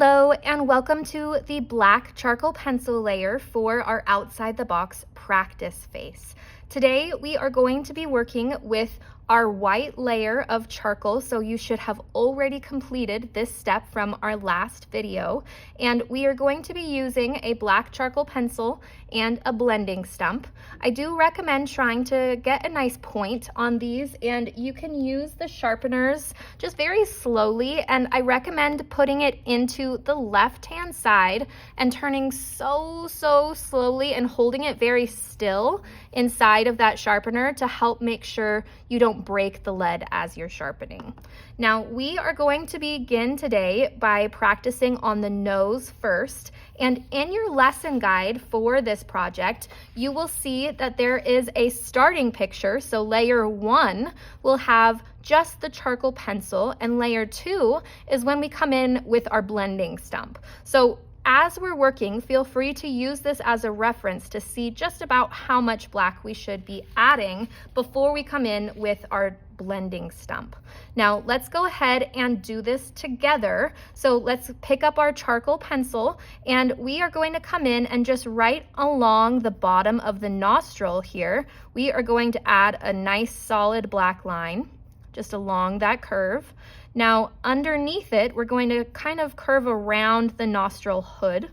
Hello and welcome to the black charcoal pencil layer for our outside the box practice face. Today we are going to be working with our white layer of charcoal, so you should have already completed this step from our last video, and we are going to be using a black charcoal pencil and a blending stump. I do recommend trying to get a nice point on these, and you can use the sharpeners just very slowly, and I recommend putting it into the left hand side and turning so slowly and holding it very still inside of that sharpener to help make sure you don't break the lead as you're sharpening. Now we are going to begin today by practicing on the nose first, and in your lesson guide for this project you will see that there is a starting picture. So layer 1 will have just the charcoal pencil, and layer 2 is when we come in with our blending stump. So as we're working, feel free to use this as a reference to see just about how much black we should be adding before we come in with our blending stump. Now let's go ahead and do this together. So let's pick up our charcoal pencil, and we are going to come in and just right along the bottom of the nostril here, we are going to add a nice solid black line just along that curve. Now underneath it, we're going to kind of curve around the nostril hood,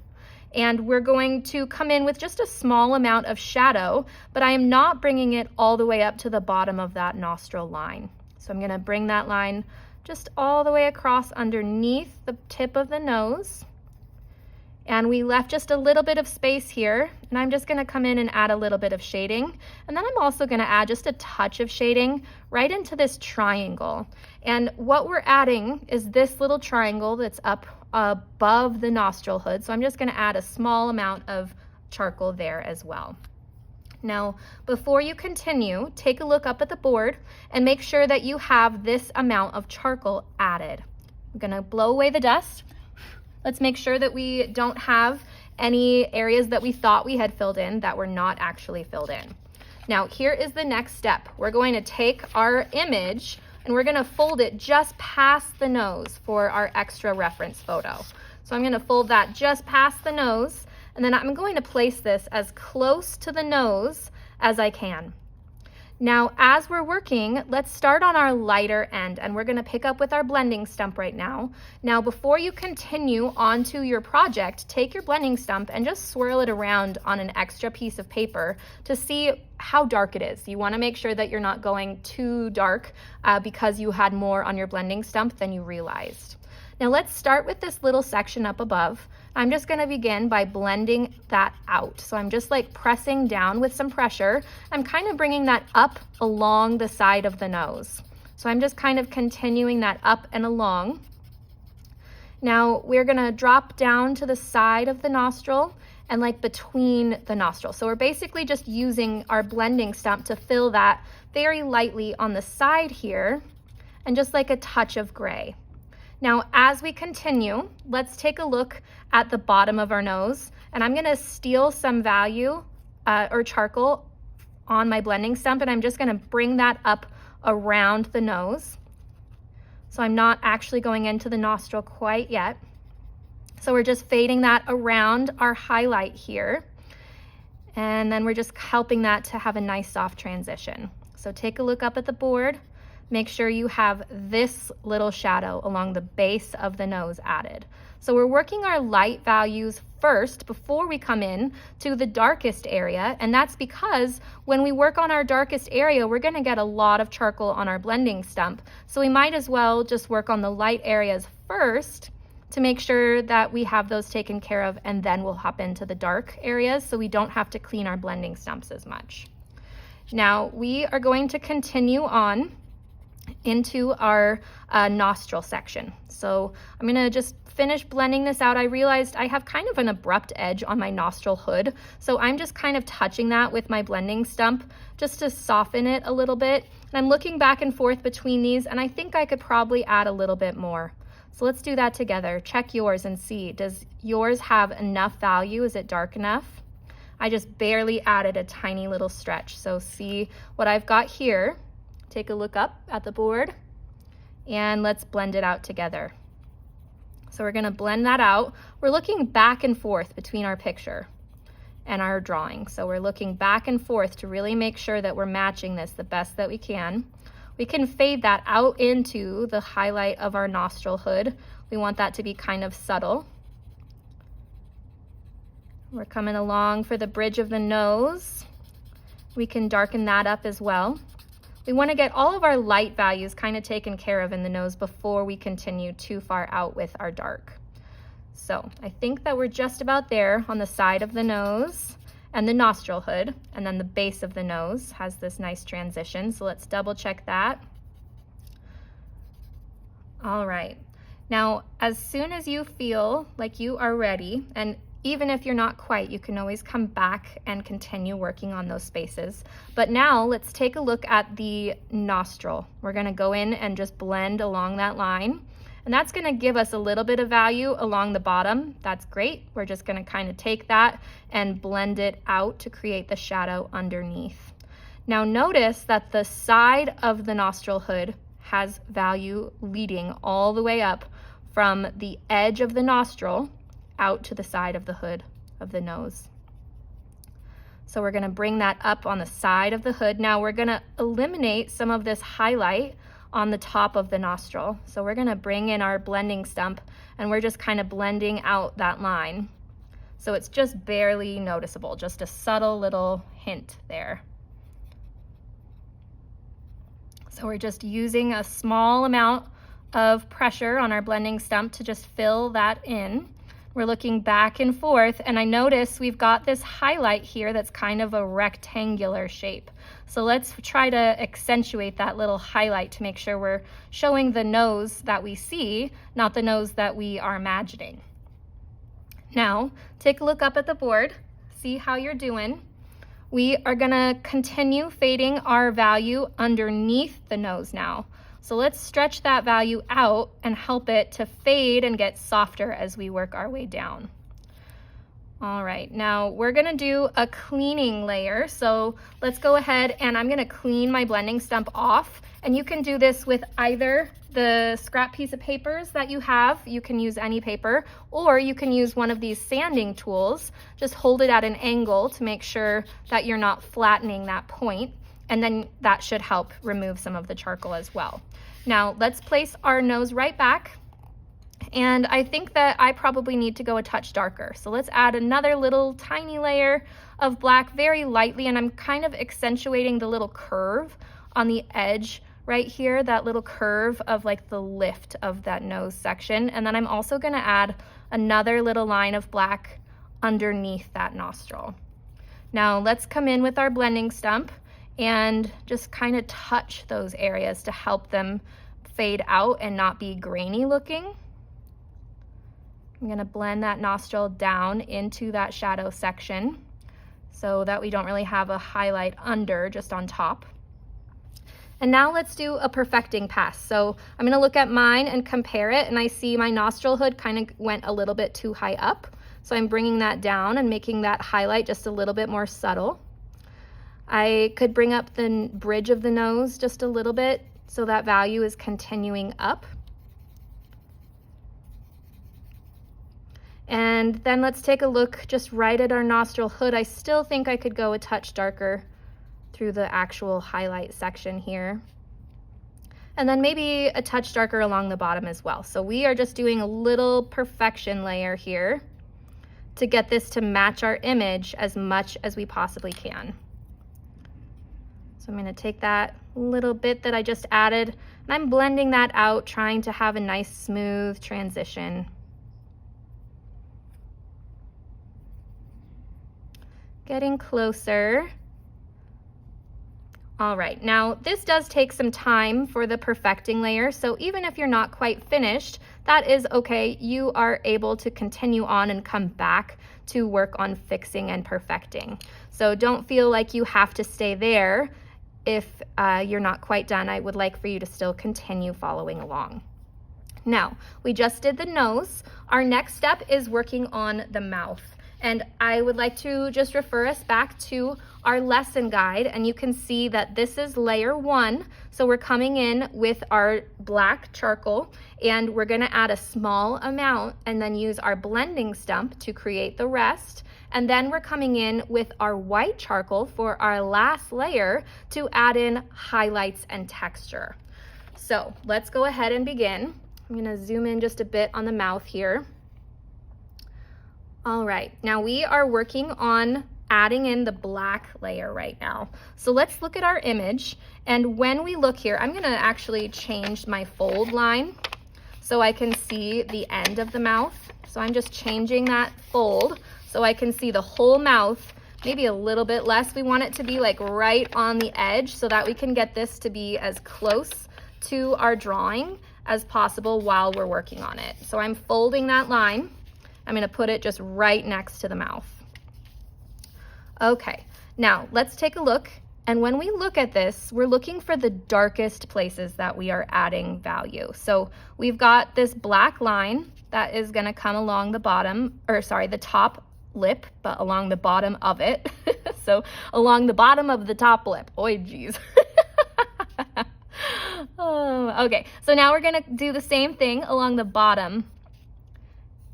and we're going to come in with just a small amount of shadow, but I am not bringing it all the way up to the bottom of that nostril line. So I'm going to bring that line just all the way across underneath the tip of the nose. And we left just a little bit of space here, and I'm just going to come in and add a little bit of shading. And then I'm also going to add just a touch of shading right into this triangle. And what we're adding is this little triangle that's up above the nostril hood. So I'm just going to add a small amount of charcoal there as well. Now, before you continue, take a look up at the board and make sure that you have this amount of charcoal added. I'm going to blow away the dust. Let's make sure that we don't have any areas that we thought we had filled in that were not actually filled in. Now, here is the next step. We're going to take our image and we're going to fold it just past the nose for our extra reference photo. So I'm going to fold that just past the nose, and then I'm going to place this as close to the nose as I can. Now, as we're working, let's start on our lighter end, and we're going to pick up with our blending stump right now. Now, before you continue onto your project, take your blending stump and just swirl it around on an extra piece of paper to see how dark it is. You want to make sure that you're not going too dark because you had more on your blending stump than you realized. Now let's start with this little section up above. I'm just going to begin by blending that out. So I'm just like pressing down with some pressure. I'm kind of bringing that up along the side of the nose. So I'm just kind of continuing that up and along. Now we're going to drop down to the side of the nostril and like between the nostrils. So we're basically just using our blending stump to fill that very lightly on the side here, and just like a touch of gray. Now, as we continue, let's take a look at the bottom of our nose, and I'm going to steal some value or charcoal on my blending stump, and I'm just going to bring that up around the nose. So I'm not actually going into the nostril quite yet. So we're just fading that around our highlight here, and then we're just helping that to have a nice soft transition. So take a look up at the board. Make sure you have this little shadow along the base of the nose added. So we're working our light values first before we come in to the darkest area, and that's because when we work on our darkest area, we're going to get a lot of charcoal on our blending stump. So we might as well just work on the light areas first to make sure that we have those taken care of, and then we'll hop into the dark areas so we don't have to clean our blending stumps as much. Now we are going to continue on into our nostril section. So I'm gonna just finish blending this out. I realized I have kind of an abrupt edge on my nostril hood, so I'm just kind of touching that with my blending stump just to soften it a little bit. And I'm looking back and forth between these, and I think I could probably add a little bit more. So let's do that together. Check yours and see, does yours have enough value? Is it dark enough? I just barely added a tiny little stretch. So see what I've got here. Take a look up at the board and let's blend it out together. So So we're gonna blend that out. We're looking back and forth between our picture and our drawing. So we're looking back and forth to really make sure that we're matching this the best that we can. We can fade that out into the highlight of our nostril hood. We want that to be kind of subtle. We're coming along for the bridge of the nose. We can darken that up as well. We want to get all of our light values kind of taken care of in the nose before we continue too far out with our dark. So I think that we're just about there on the side of the nose and the nostril hood, and then the base of the nose has this nice transition. So let's double check that. All right. Now, as soon as you feel like you are ready, and even if you're not quite, you can always come back and continue working on those spaces. But now let's take a look at the nostril. We're gonna go in and just blend along that line. And that's gonna give us a little bit of value along the bottom. That's great. We're just gonna kind of take that and blend it out to create the shadow underneath. Now notice that the side of the nostril hood has value leading all the way up from the edge of the nostril out to the side of the hood of the nose. So we're gonna bring that up on the side of the hood. Now we're gonna eliminate some of this highlight on the top of the nostril. So we're gonna bring in our blending stump and we're just kind of blending out that line. So it's just barely noticeable, just a subtle little hint there. So we're just using a small amount of pressure on our blending stump to just fill that in. We're looking back and forth, and I notice we've got this highlight here that's kind of a rectangular shape. So let's try to accentuate that little highlight to make sure we're showing the nose that we see, not the nose that we are imagining. Now, take a look up at the board, see how you're doing. We are gonna continue fading our value underneath the nose now. So let's stretch that value out and help it to fade and get softer as we work our way down. All right, now we're gonna do a cleaning layer. So let's go ahead and I'm gonna clean my blending stump off. And you can do this with either the scrap piece of papers that you have, you can use any paper, or you can use one of these sanding tools. Just hold it at an angle to make sure that you're not flattening that point. And then that should help remove some of the charcoal as well. Now let's place our nose right back. And I think that I probably need to go a touch darker. So let's add another little tiny layer of black very lightly, and I'm kind of accentuating the little curve on the edge right here, that little curve of like the lift of that nose section. And then I'm also gonna add another little line of black underneath that nostril. Now let's come in with our blending stump and just kind of touch those areas to help them fade out and not be grainy looking. I'm gonna blend that nostril down into that shadow section so that we don't really have a highlight under, just on top. And now let's do a perfecting pass. So I'm gonna look at mine and compare it, and I see my nostril hood kind of went a little bit too high up. So I'm bringing that down and making that highlight just a little bit more subtle. I could bring up the bridge of the nose just a little bit so that value is continuing up. And then let's take a look just right at our nostril hood. I still think I could go a touch darker through the actual highlight section here. And then maybe a touch darker along the bottom as well. So we are just doing a little perfection layer here to get this to match our image as much as we possibly can. So I'm gonna take that little bit that I just added, and I'm blending that out, trying to have a nice smooth transition. Getting closer. All right, now this does take some time for the perfecting layer, so even if you're not quite finished, that is okay. You are able to continue on and come back to work on fixing and perfecting. So don't feel like you have to stay there. If you're not quite done, I would like for you to still continue following along. Now, we just did the nose. Our next step is working on the mouth. And I would like to just refer us back to our lesson guide, and you can see that this is layer 1. So we're coming in with our black charcoal, and we're gonna add a small amount and then use our blending stump to create the rest. And then we're coming in with our white charcoal for our last layer to add in highlights and texture. So let's go ahead and begin. I'm gonna zoom in just a bit on the mouth here. All right, now we are working on adding in the black layer right now. So let's look at our image. And when we look here, I'm gonna actually change my fold line so I can see the end of the mouth. So I'm just changing that fold so I can see the whole mouth, maybe a little bit less. We want it to be like right on the edge so that we can get this to be as close to our drawing as possible while we're working on it. So I'm folding that line. I'm gonna put it just right next to the mouth. Okay, now let's take a look. And when we look at this, we're looking for the darkest places that we are adding value. So we've got this black line that is gonna come along the bottom, or sorry, the top lip, but along the bottom of it. So along the bottom of the top lip. Oy, geez. Oh, okay, so now we're gonna do the same thing along the bottom.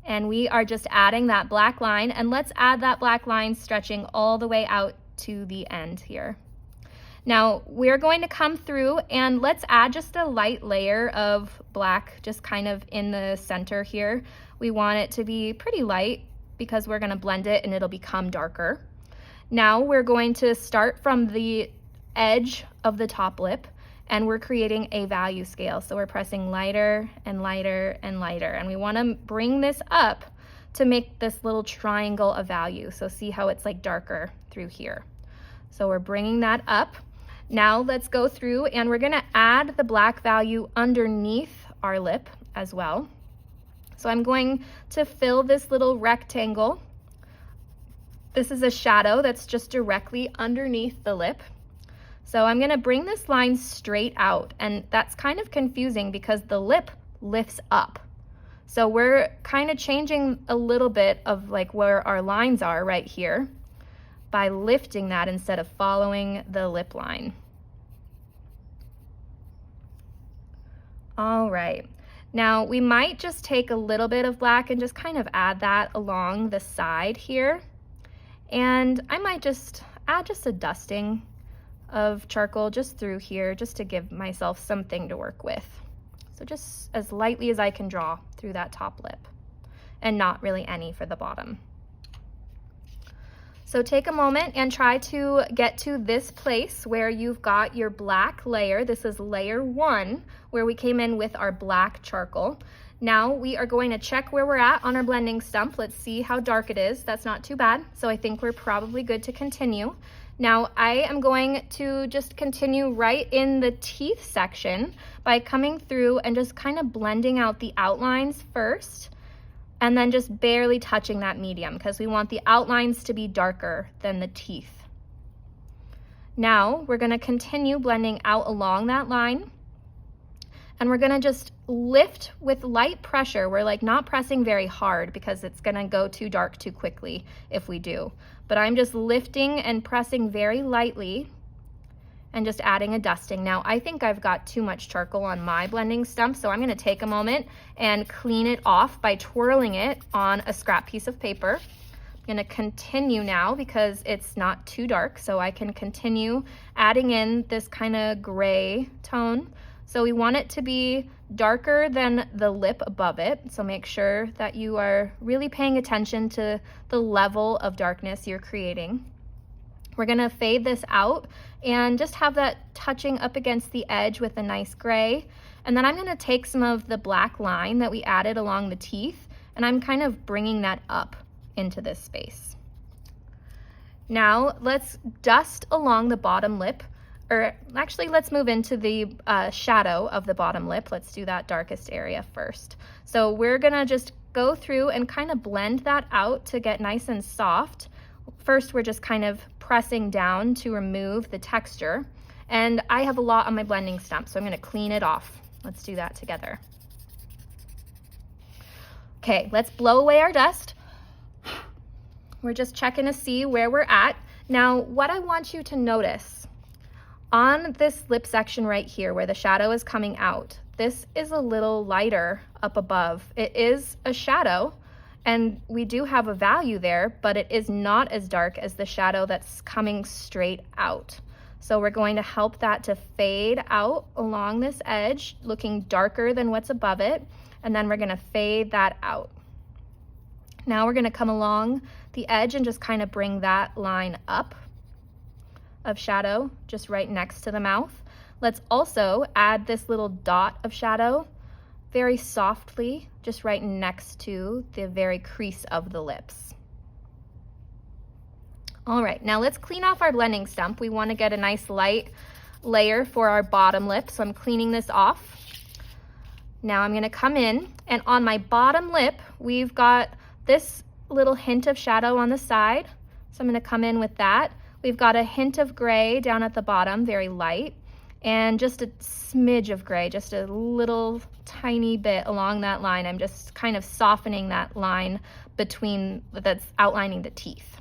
And we are just adding that black line, and let's add that black line stretching all the way out to the end here. Now we're going to come through and let's add just a light layer of black just kind of in the center here. We want it to be pretty light because we're gonna blend it and it'll become darker. Now we're going to start from the edge of the top lip, and we're creating a value scale. So we're pressing lighter and lighter and lighter. And we wanna bring this up to make this little triangle of value. So see how it's like darker through here. So we're bringing that up. Now let's go through and we're gonna add the black value underneath our lip as well. So I'm going to fill this little rectangle. This is a shadow that's just directly underneath the lip. So I'm gonna bring this line straight out, and that's kind of confusing because the lip lifts up. So we're kind of changing a little bit of like where our lines are right here by lifting that instead of following the lip line. All right, now we might just take a little bit of black and just kind of add that along the side here. And I might just add just a dusting of charcoal just through here, just to give myself something to work with. So just as lightly as I can draw through that top lip, and not really any for the bottom. So take a moment and try to get to this place where you've got your black layer. This is layer 1, where we came in with our black charcoal. Now we are going to check where we're at on our blending stump. Let's see how dark it is. That's not too bad. So I think we're probably good to continue. Now I am going to just continue right in the teeth section by coming through and just kind of blending out the outlines first, and then just barely touching that medium because we want the outlines to be darker than the teeth. Now we're gonna continue blending out along that line, and we're gonna just lift with light pressure. We're like not pressing very hard because it's gonna go too dark too quickly if we do. But I'm just lifting and pressing very lightly and just adding a dusting. Now I think I've got too much charcoal on my blending stump, so I'm gonna take a moment and clean it off by twirling it on a scrap piece of paper. I'm gonna continue now because it's not too dark, so I can continue adding in this kind of gray tone. So we want it to be darker than the lip above it. So make sure that you are really paying attention to the level of darkness you're creating. We're gonna fade this out and just have that touching up against the edge with a nice gray. And then I'm gonna take some of the black line that we added along the teeth, and I'm kind of bringing that up into this space. Now let's dust along the bottom lip. Or actually, let's move into the shadow of the bottom lip. Let's do that darkest area first. So we're gonna just go through and kind of blend that out to get nice and soft. First, we're just kind of pressing down to remove the texture. And I have a lot on my blending stump, so I'm gonna clean it off. Let's do that together. Okay, let's blow away our dust. We're just checking to see where we're at. Now, what I want you to notice on this lip section right here where the shadow is coming out, this is a little lighter up above. It is a shadow, and we do have a value there, but it is not as dark as the shadow that's coming straight out. So we're going to help that to fade out along this edge, looking darker than what's above it, and then we're gonna fade that out. Now we're gonna come along the edge and just kind of bring that line up of shadow just right next to the mouth. Let's also add this little dot of shadow very softly, just right next to the very crease of the lips. All right, now let's clean off our blending stump. We want to get a nice light layer for our bottom lip, so I'm cleaning this off. Now I'm going to come in, and on my bottom lip, we've got this little hint of shadow on the side, so I'm going to come in with that. We've got a hint of gray down at the bottom, very light, and just a smidge of gray, just a little tiny bit along that line. I'm just kind of softening that line between that's outlining the teeth.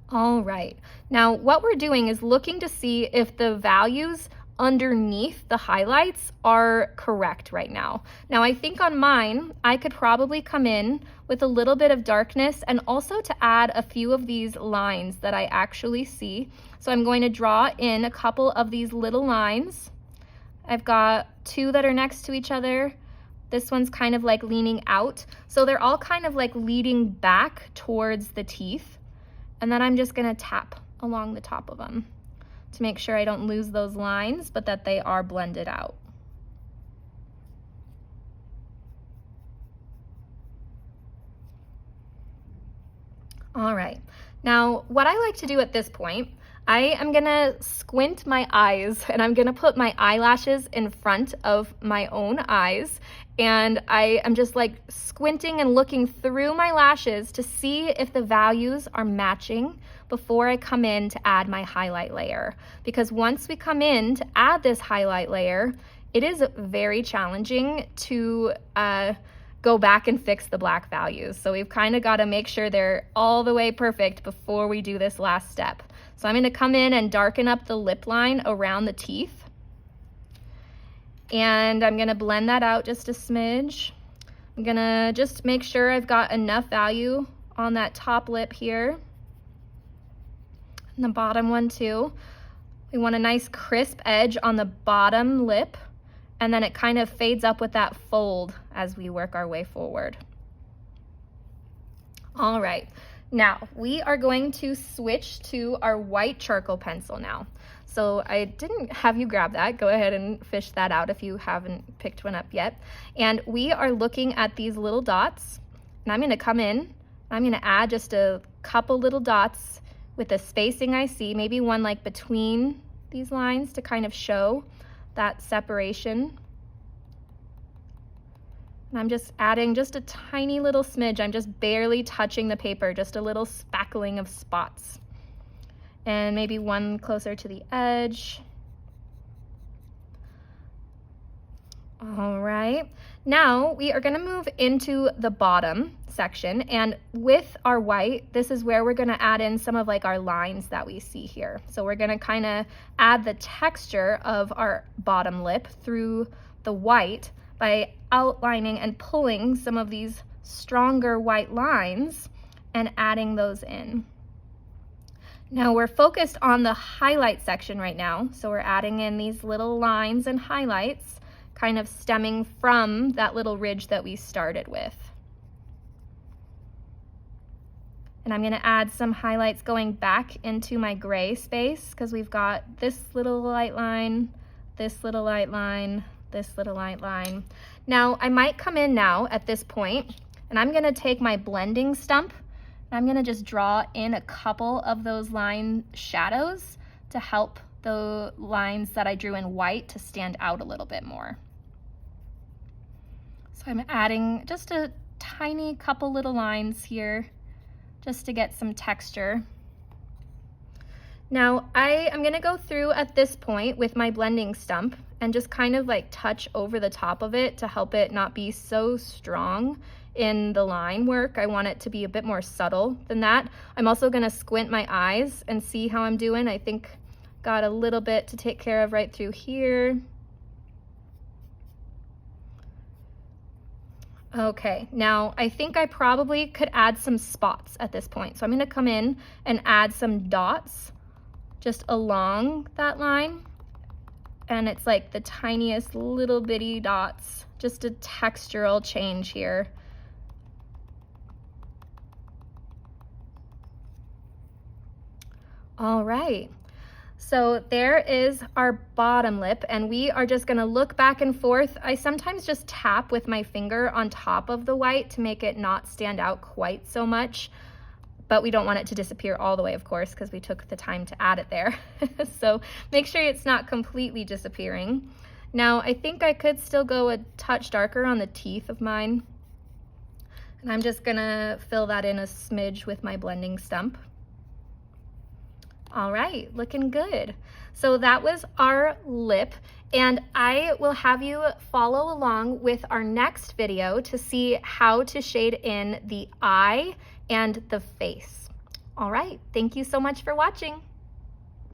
All right, now what we're doing is looking to see if the values underneath the highlights are correct right now. Now I think on mine, I could probably come in with a little bit of darkness and also to add a few of these lines that I actually see. So I'm going to draw in a couple of these little lines. I've got two that are next to each other. This one's kind of like leaning out. So they're all kind of like leading back towards the teeth. And then I'm just gonna tap along the top of them to make sure I don't lose those lines, but that they are blended out. All right, now what I like to do at this point, I am gonna squint my eyes and I'm gonna put my eyelashes in front of my own eyes, and I am just like squinting and looking through my lashes to see if the values are matching before I come in to add my highlight layer. Because once we come in to add this highlight layer, it is very challenging to go back and fix the black values. So we've kind of got to make sure they're all the way perfect before we do this last step. So I'm going to come in and darken up the lip line around the teeth. And I'm going to blend that out just a smidge. I'm going to just make sure I've got enough value on that top lip here. And the bottom one too. We want a nice crisp edge on the bottom lip, and then it kind of fades up with that fold as we work our way forward. All right, now we are going to switch to our white charcoal pencil now. So I didn't have you grab that. Go ahead and fish that out if you haven't picked one up yet. And we are looking at these little dots, and I'm gonna come in, I'm gonna add just a couple little dots with the spacing I see, maybe one like between these lines to kind of show that separation. And I'm just adding just a tiny little smidge. I'm just barely touching the paper, just a little spackling of spots. And maybe one closer to the edge. All right, now we are gonna move into the bottom section, and with our white, this is where we're gonna add in some of like our lines that we see here. So we're gonna kind of add the texture of our bottom lip through the white by outlining and pulling some of these stronger white lines and adding those in. Now we're focused on the highlight section right now, so we're adding in these little lines and highlights, kind of stemming from that little ridge that we started with. And I'm gonna add some highlights going back into my gray space, because we've got this little light line, this little light line, this little light line. Now I might come in now at this point, and I'm gonna take my blending stump, and I'm gonna just draw in a couple of those line shadows to help the lines that I drew in white to stand out a little bit more. So I'm adding just a tiny couple little lines here just to get some texture. Now I am gonna go through at this point with my blending stump and just kind of like touch over the top of it to help it not be so strong in the line work. I want it to be a bit more subtle than that. I'm also gonna squint my eyes and see how I'm doing. I think got a little bit to take care of right through here. Okay, now I think I probably could add some spots at this point. So I'm gonna come in and add some dots just along that line. And it's like the tiniest little bitty dots, just a textural change here. All right, so there is our bottom lip, and we are just gonna look back and forth. I sometimes just tap with my finger on top of the white to make it not stand out quite so much, but we don't want it to disappear all the way, of course, because we took the time to add it there. So make sure it's not completely disappearing. Now, I think I could still go a touch darker on the teeth of mine. And I'm just gonna fill that in a smidge with my blending stump. All right, looking good. So that was our lip, and I will have you follow along with our next video to see how to shade in the eye and the face. All right, thank you so much for watching.